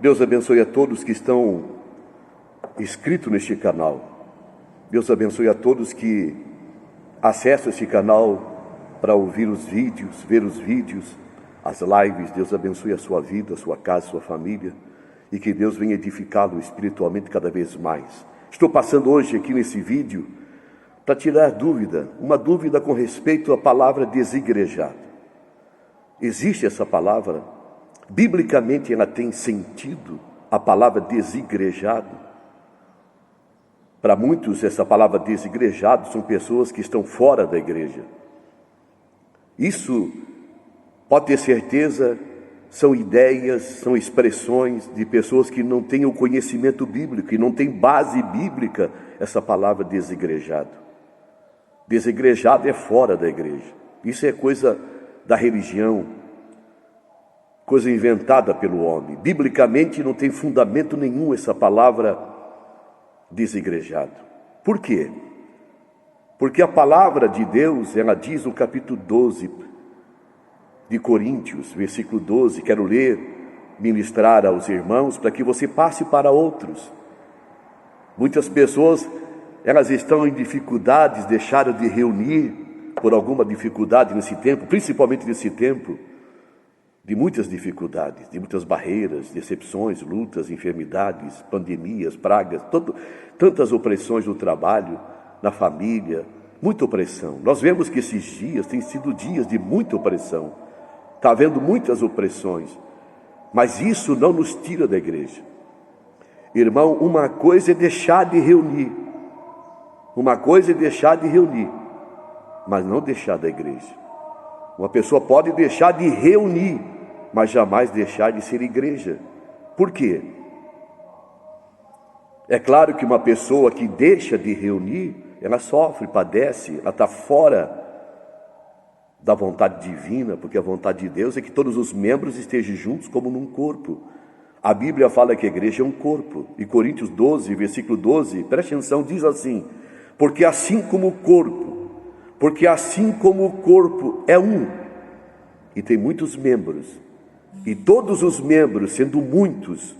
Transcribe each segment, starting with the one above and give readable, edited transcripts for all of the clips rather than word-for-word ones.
Deus abençoe a todos que estão inscritos neste canal. Deus abençoe a todos que acessam este canal para ouvir os vídeos, ver os vídeos, as lives. Deus abençoe a sua vida, a sua casa, a sua família, e que Deus venha edificá-lo espiritualmente cada vez mais. Estou passando hoje aqui nesse vídeo para tirar uma dúvida com respeito à palavra desigrejado. Existe essa palavra? Biblicamente ela tem sentido, a palavra desigrejado? Para muitos essa palavra desigrejado são pessoas que estão fora da igreja. Isso, pode ter certeza, são ideias, são expressões de pessoas que não têm o conhecimento bíblico, que não têm base bíblica, essa palavra desigrejado. Desigrejado é fora da igreja. Isso é coisa da religião, coisa inventada pelo homem. Biblicamente não tem fundamento nenhum essa palavra desigrejado. Por quê? Porque a palavra de Deus, ela diz no capítulo 12 de Coríntios, versículo 12, quero ler, ministrar aos irmãos, para que você passe para outros. Muitas pessoas, elas estão em dificuldades, deixaram de reunir por alguma dificuldade nesse tempo, principalmente nesse tempo de muitas dificuldades, de muitas barreiras, decepções, lutas, enfermidades, pandemias, pragas, tantas opressões no trabalho, na família, muita opressão. Nós vemos que esses dias têm sido dias de muita opressão. Está havendo muitas opressões, mas isso não nos tira da igreja. Irmão, uma coisa é deixar de reunir, mas não deixar da igreja. Uma pessoa pode deixar de reunir, mas jamais deixar de ser igreja. Por quê? É claro que uma pessoa que deixa de reunir, ela sofre, padece, ela está fora da vontade divina, porque a vontade de Deus é que todos os membros estejam juntos como num corpo. A Bíblia fala que a igreja é um corpo. E Coríntios 12, versículo 12, preste atenção, diz assim: porque assim como o corpo é um, e tem muitos membros, e todos os membros, sendo muitos,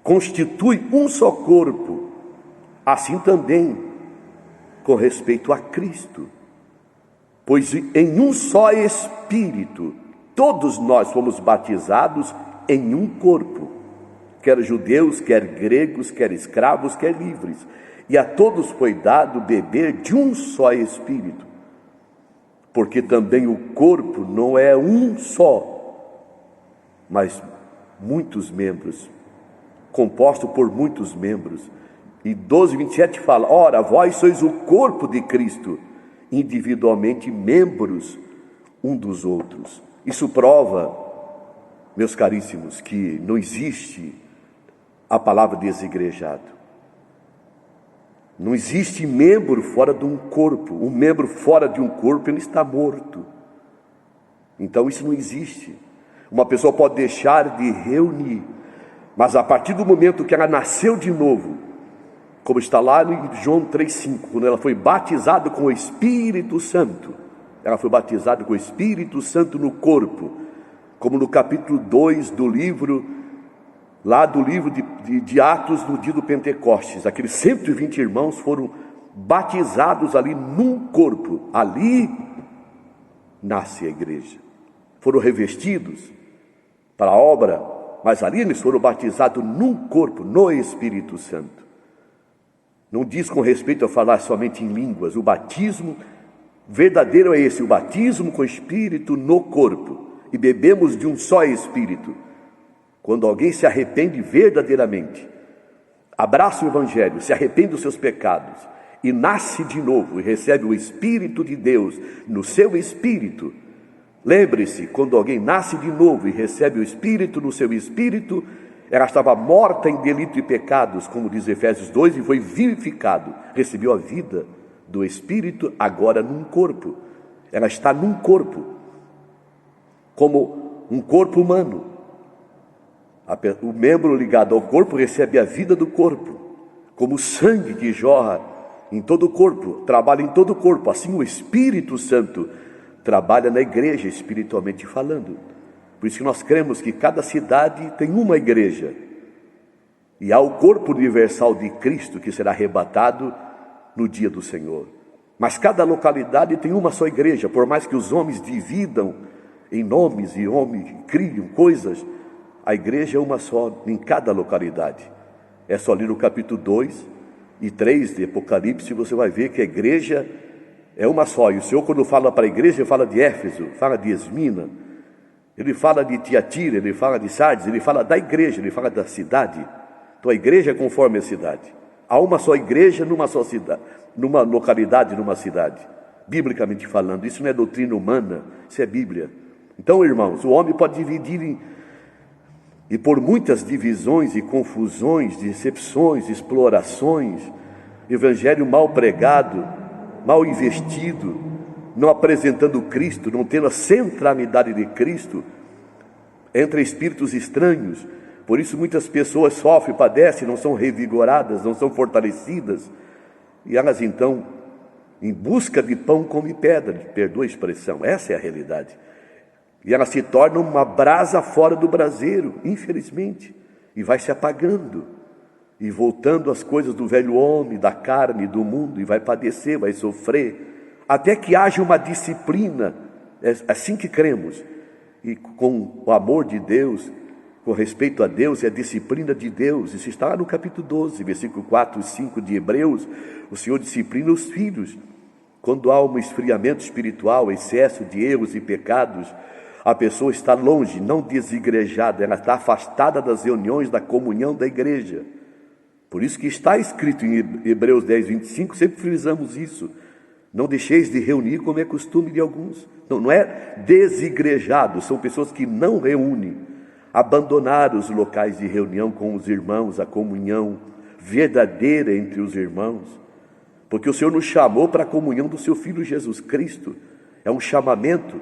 constituem um só corpo, assim também com respeito a Cristo. Pois em um só Espírito, todos nós fomos batizados em um corpo, quer judeus, quer gregos, quer escravos, quer livres, e a todos foi dado beber de um só Espírito, porque também o corpo não é um só, mas muitos membros, composto por muitos membros. E 12:27 fala: ora, vós sois o corpo de Cristo, individualmente membros um dos outros. Isso prova, meus caríssimos, que não existe a palavra desigrejado. Não existe membro fora de um corpo. Um membro fora de um corpo, ele está morto. Então isso não existe. Uma pessoa pode deixar de reunir, mas a partir do momento que ela nasceu de novo, como está lá em João 3,5, quando ela foi batizada com o Espírito Santo, ela foi batizada com o Espírito Santo no corpo, como no capítulo 2 do livro, lá do livro de Atos, no dia do Pentecostes, aqueles 120 irmãos foram batizados ali num corpo. Ali nasce a igreja. Foram revestidos para a obra, mas ali eles foram batizados num corpo, no Espírito Santo. Não diz com respeito a falar somente em línguas. O batismo verdadeiro é esse, o batismo com o Espírito no corpo. E bebemos de um só Espírito. Quando alguém se arrepende verdadeiramente, abraça o Evangelho, se arrepende dos seus pecados e nasce de novo e recebe o Espírito de Deus no seu espírito. Lembre-se, quando alguém nasce de novo e recebe o Espírito no seu espírito, ela estava morta em delito e pecados, como diz Efésios 2, e foi vivificado, recebeu a vida do Espírito agora num corpo. Ela está num corpo, como um corpo humano. O membro ligado ao corpo recebe a vida do corpo, como o sangue que jorra em todo o corpo, trabalha em todo o corpo. Assim o Espírito Santo trabalha na igreja, espiritualmente falando. Por isso que nós cremos que cada cidade tem uma igreja. E há o corpo universal de Cristo que será arrebatado no dia do Senhor. Mas cada localidade tem uma só igreja, por mais que os homens dividam em nomes e homens criam coisas, a igreja é uma só em cada localidade. É só ler no capítulo 2 e 3 de Apocalipse, você vai ver que a igreja é uma só. E o Senhor, quando fala para a igreja, fala de Éfeso, fala de Esmina, ele fala de Tiatira, ele fala de Sardes, ele fala da igreja, ele fala da cidade. Então a igreja é conforme a cidade. Há uma só igreja numa só cidade, numa localidade, numa cidade. Biblicamente falando, isso não é doutrina humana, isso é Bíblia. Então, irmãos, o homem pode dividir e por muitas divisões e confusões, decepções, explorações, evangelho mal pregado, mal investido, não apresentando Cristo, não tendo a centralidade de Cristo, entre espíritos estranhos. Por isso muitas pessoas sofrem, padecem, não são revigoradas, não são fortalecidas, e elas então, em busca de pão, comem pedra, perdoa a expressão, essa é a realidade. E ela se torna uma brasa fora do braseiro, infelizmente, e vai se apagando, e voltando às coisas do velho homem, da carne, do mundo, e vai padecer, vai sofrer, até que haja uma disciplina, é assim que cremos, e com o amor de Deus, com respeito a Deus, é a disciplina de Deus. Isso está lá no capítulo 12, versículo 4 e 5 de Hebreus. O Senhor disciplina os filhos. Quando há um esfriamento espiritual, excesso de erros e pecados, a pessoa está longe, não desigrejada, ela está afastada das reuniões da comunhão da igreja. Por isso que está escrito em Hebreus 10, 25, sempre frisamos isso. Não deixeis de reunir como é costume de alguns. Não é desigrejado, são pessoas que não reúnem. Abandonar os locais de reunião com os irmãos, a comunhão verdadeira entre os irmãos, porque o Senhor nos chamou para a comunhão do seu Filho Jesus Cristo, é um chamamento,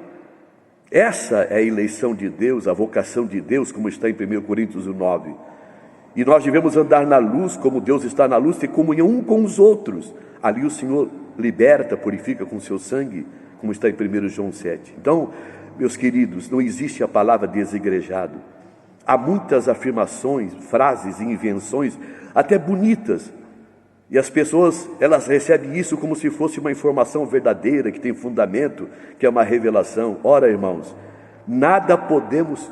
essa é a eleição de Deus, a vocação de Deus, como está em 1 Coríntios 9, e nós devemos andar na luz, como Deus está na luz, ter comunhão um com os outros, ali o Senhor liberta, purifica com o seu sangue, como está em 1 João 7, então, meus queridos, não existe a palavra desigrejado. Há muitas afirmações, frases e invenções, até bonitas. E as pessoas, elas recebem isso como se fosse uma informação verdadeira, que tem fundamento, que é uma revelação. Ora, irmãos, nada podemos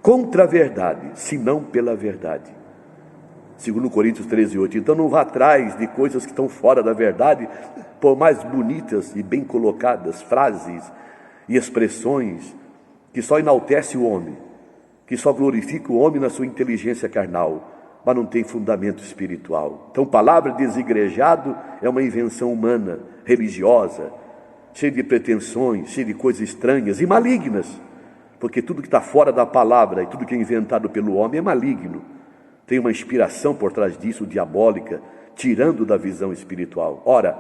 contra a verdade, senão pela verdade. 2 Coríntios 13, 8. Então não vá atrás de coisas que estão fora da verdade, por mais bonitas e bem colocadas frases e expressões que só enaltece o homem, que só glorifica o homem na sua inteligência carnal, mas não tem fundamento espiritual. Então, palavra desigrejado é uma invenção humana, religiosa, cheia de pretensões, cheia de coisas estranhas e malignas, porque tudo que está fora da palavra e tudo que é inventado pelo homem é maligno. Tem uma inspiração por trás disso, diabólica, tirando da visão espiritual. Ora,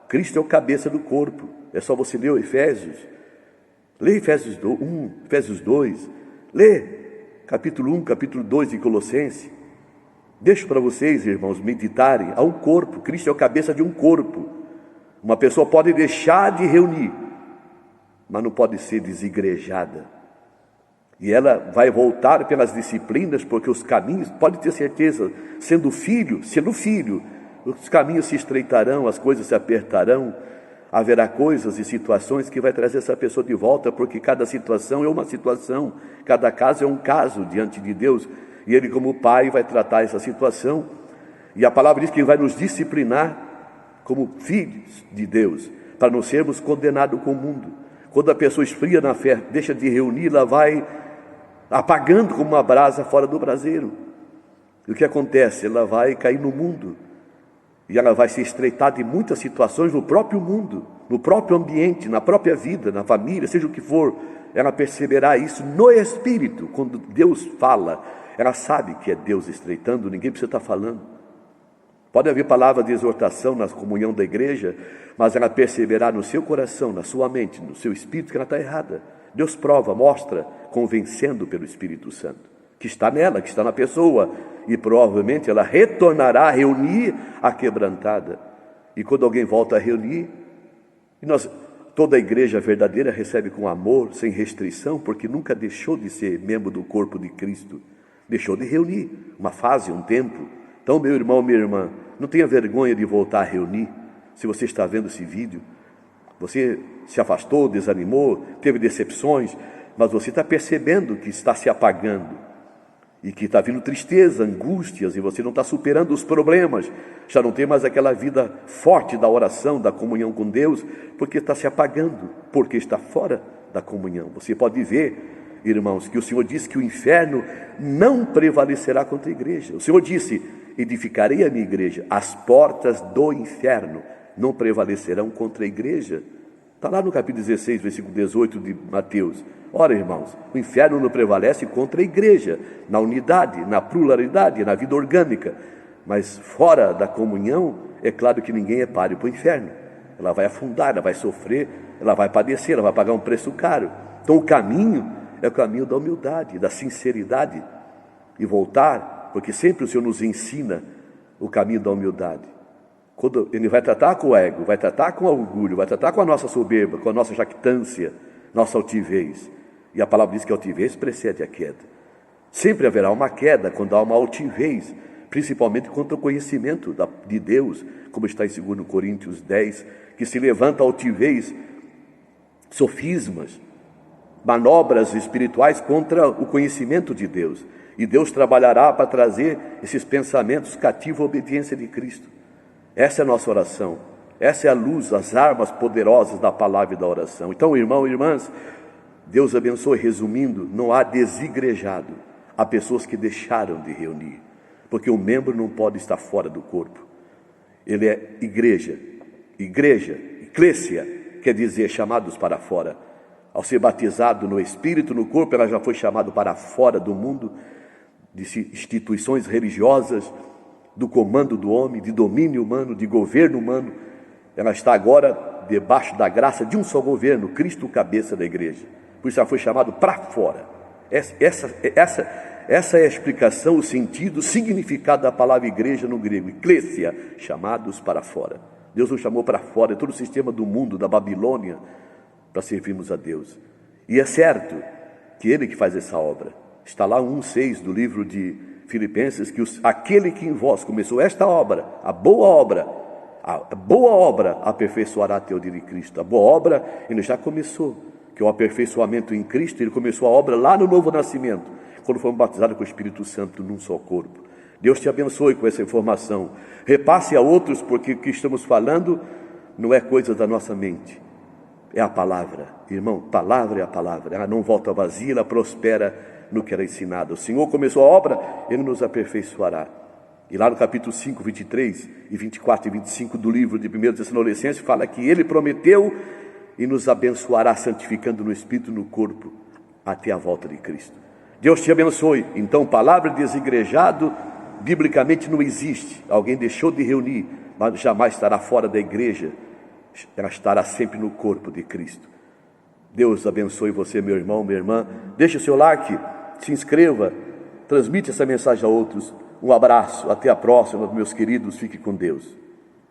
Cristo é o cabeça do corpo. É só você ler o Efésios. Lê Efésios 1, Efésios 2. Lê capítulo 1, capítulo 2 de Colossenses. Deixo para vocês, irmãos, meditarem. Há um corpo, Cristo é o cabeça de um corpo. Uma pessoa pode deixar de reunir, mas não pode ser desigrejada. E ela vai voltar pelas disciplinas, porque os caminhos, pode ter certeza, sendo filho, os caminhos se estreitarão, as coisas se apertarão, haverá coisas e situações que vai trazer essa pessoa de volta, porque cada situação é uma situação, cada caso é um caso diante de Deus, e Ele como Pai vai tratar essa situação, e a palavra diz que Ele vai nos disciplinar como filhos de Deus, para não sermos condenados com o mundo. Quando a pessoa esfria na fé, deixa de reunir, ela vai apagando como uma brasa fora do braseiro. E o que acontece? Ela vai cair no mundo, e ela vai se estreitar de muitas situações no próprio mundo, no próprio ambiente, na própria vida, na família, seja o que for. Ela perceberá isso no Espírito. Quando Deus fala, ela sabe que é Deus estreitando, ninguém precisa estar falando. Pode haver palavra de exortação na comunhão da igreja, mas ela perceberá no seu coração, na sua mente, no seu espírito, que ela está errada. Deus prova, mostra, convencendo pelo Espírito Santo, que está nela, que está na pessoa, e provavelmente ela retornará a reunir a quebrantada. E quando alguém volta a reunir, Toda a igreja verdadeira recebe com amor, sem restrição, porque nunca deixou de ser membro do corpo de Cristo. Deixou de reunir, uma fase, um tempo. Então, meu irmão, minha irmã, não tenha vergonha de voltar a reunir. Se você está vendo esse vídeo, você se afastou, desanimou, teve decepções, mas você está percebendo que está se apagando e que está vindo tristeza, angústias, e você não está superando os problemas, já não tem mais aquela vida forte da oração, da comunhão com Deus, porque está se apagando, porque está fora da comunhão. Você pode ver, irmãos, que o Senhor disse que o inferno não prevalecerá contra a igreja. O Senhor disse: edificarei a minha igreja, as portas do inferno não prevalecerão contra a igreja. Está lá no capítulo 16, versículo 18 de Mateus. Ora, irmãos, o inferno não prevalece contra a igreja, na unidade, na pluralidade, na vida orgânica. Mas fora da comunhão, é claro que ninguém é páreo para o inferno. Ela vai afundar, ela vai sofrer, ela vai padecer, ela vai pagar um preço caro. Então o caminho é o caminho da humildade, da sinceridade. E voltar, porque sempre o Senhor nos ensina o caminho da humildade. Quando Ele vai tratar com o ego, vai tratar com o orgulho, vai tratar com a nossa soberba, com a nossa jactância, nossa altivez. E a palavra diz que a altivez precede a queda. Sempre haverá uma queda quando há uma altivez, principalmente contra o conhecimento de Deus, como está em 2 Coríntios 10, que se levanta a altivez, sofismas, manobras espirituais contra o conhecimento de Deus. E Deus trabalhará para trazer esses pensamentos cativos à obediência de Cristo. Essa é a nossa oração. Essa é a luz, as armas poderosas da palavra e da oração. Então, irmãos e irmãs, Deus abençoe. Resumindo, não há desigrejado. Há pessoas que deixaram de reunir, porque o membro não pode estar fora do corpo. Ele é igreja, eclésia, quer dizer chamados para fora. Ao ser batizado no Espírito, no corpo, ela já foi chamada para fora do mundo, de instituições religiosas, do comando do homem, de domínio humano, de governo humano. Ela está agora debaixo da graça de um só governo, Cristo, cabeça da igreja. Por isso ela foi chamada para fora. Essa é a explicação, o sentido, o significado da palavra igreja no grego, eclésia, chamados para fora. Deus nos chamou para fora, é todo o sistema do mundo, da Babilônia, para servirmos a Deus. E é certo que Ele que faz essa obra. Está lá 1,6 do livro de Filipenses, que aquele que em vós começou esta obra, a boa obra aperfeiçoará até o dia de Cristo. A boa obra Ele já começou, que é o aperfeiçoamento em Cristo. Ele começou a obra lá no novo nascimento, quando fomos batizados com o Espírito Santo num só corpo. Deus te abençoe com essa informação. Repasse a outros, porque o que estamos falando não é coisa da nossa mente. É a palavra, irmão, palavra é a palavra. Ela não volta vazia, ela prospera no que era ensinado. O Senhor começou a obra, Ele nos aperfeiçoará. E lá no capítulo 5, 23 e 24 e 25 do livro de 1 Tessalonicenses, fala que Ele prometeu e nos abençoará, santificando no Espírito e no corpo, até a volta de Cristo. Deus te abençoe. Então, palavra desigrejado, biblicamente não existe. Alguém deixou de reunir, mas jamais estará fora da igreja. Ela estará sempre no corpo de Cristo. Deus abençoe você, meu irmão, minha irmã. Deixe o seu like, se inscreva, transmite essa mensagem a outros. Um abraço, até a próxima, meus queridos, fique com Deus.